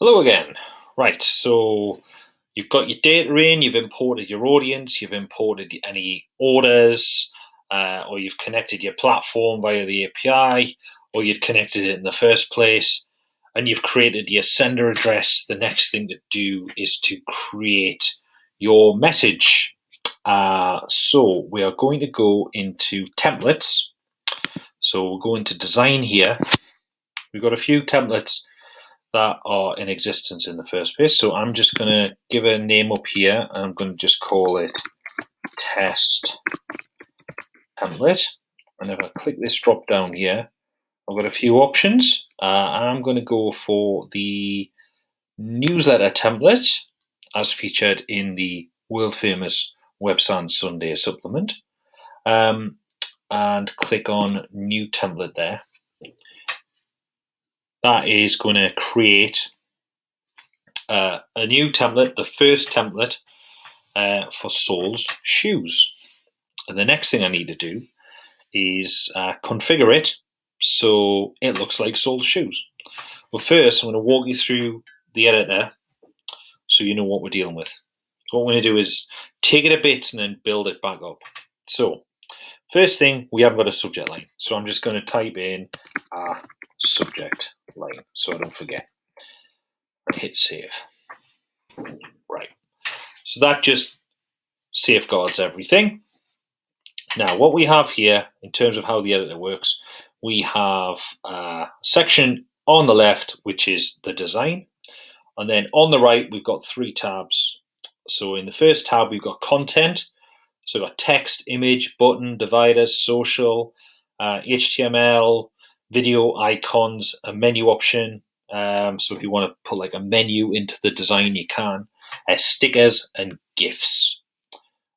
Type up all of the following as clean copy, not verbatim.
Hello again. Right, so you've got your data in, you've imported your audience, you've imported any orders, or you've connected your platform via the API, or you'd connected it in the first place, and you've created your sender address. The next thing to do is to create your message. So we are going to go into templates. So we'll go into design here. We've got a few templates that are in existence in the first place. So I'm just going to give a name up here. I'm going to just call it test template. And if I click this drop down here, I've got a few options. I'm going to go for the newsletter template as featured in the world famous Websand Sunday supplement. And click on new template there. That is going to create a new template, the first template for Saul's shoes. And the next thing I need to do is configure it so it looks like Saul's shoes. But first, I'm going to walk you through the editor so you know what we're dealing with. So what we're going to do is take it a bit and then build it back up. So first thing, we haven't got a subject line. So I'm just going to type in subject line so I don't forget. And hit save. Right. So that just safeguards everything. Now, what we have here in terms of how the editor works, we have a section on the left, which is the design. And then on the right, we've got three tabs. So in the first tab, we've got content. So we've got text, image, button, dividers, social, HTML, video, icons, a menu option. So if you want to put like a menu into the design, you can. Stickers and GIFs.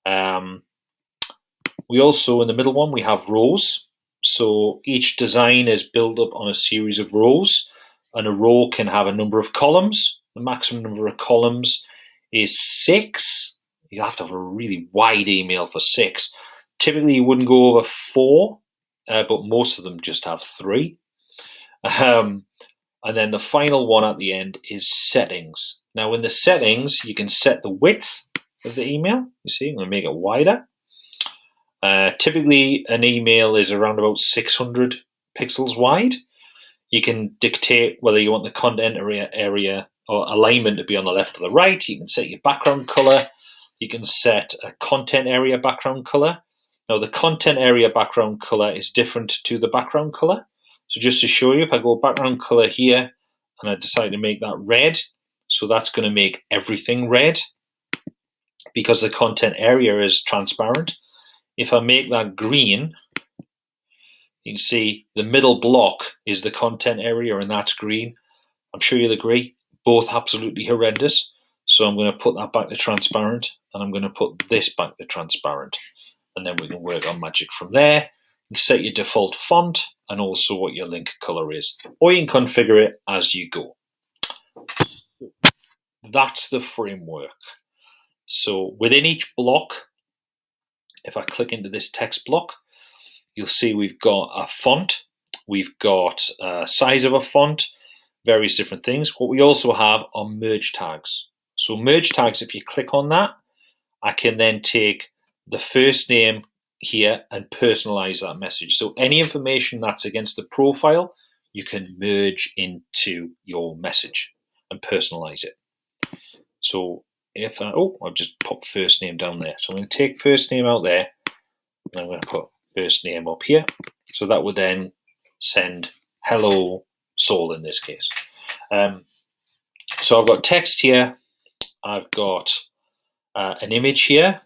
We also, in the middle one, we have rows. So each design is built up on a series of rows, and a row can have a number of columns. The maximum number of columns is 6. You have to have a really wide email for 6. Typically, you wouldn't go over 4, but most of them just have 3. And then the final one at the end is settings. Now, in the settings, you can set the width of the email. You see, I'm going to make it wider. Typically, an email is around about 600 pixels wide. You can dictate whether you want the content area or alignment to be on the left or the right. You can set your background color. You can set a content area background color. Now, the content area background color is different to the background color. So just to show you, if I go background color here and I decide to make that red, so that's going to make everything red because the content area is transparent. If I make that green, you can see the middle block is the content area and that's green. I'm sure you'll agree, both absolutely horrendous. So I'm going to put that back to transparent and I'm going to put this back to transparent. And then we can work on magic from there. You can set your default font and also what your link color is. Or you can configure it as you go. That's the framework. So within each block, if I click into this text block, you'll see we've got a font, we've got a size of a font, various different things. What we also have are merge tags. So merge tags, if you click on that, I can then take the first name here and personalize that message. So any information that's against the profile, you can merge into your message and personalize it. So if I'll just pop first name down there. So I'm going to take first name out there, and I'm going to put first name up here. So that would then send hello Saul in this case. So I've got text here. I've got an image here.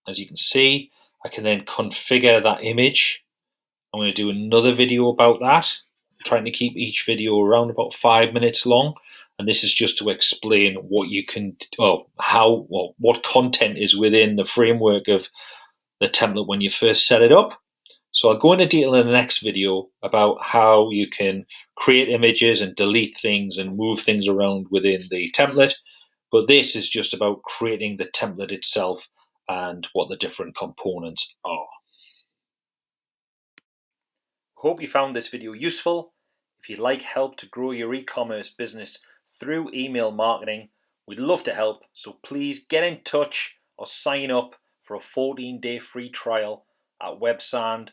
As you can see, I can then configure that image. I'm going to do another video about that. I'm trying to keep each video around about 5 minutes long. And this is just to explain what you can, what content is within the framework of the template when you first set it up. So I'll go into detail in the next video about how you can create images and delete things and move things around within the template. But this is just about creating the template itself and what the different components are. Hope you found this video useful. If you'd like help to grow your e-commerce business through email marketing. We'd love to help, so please get in touch or sign up for a 14-day free trial at websand.co.uk.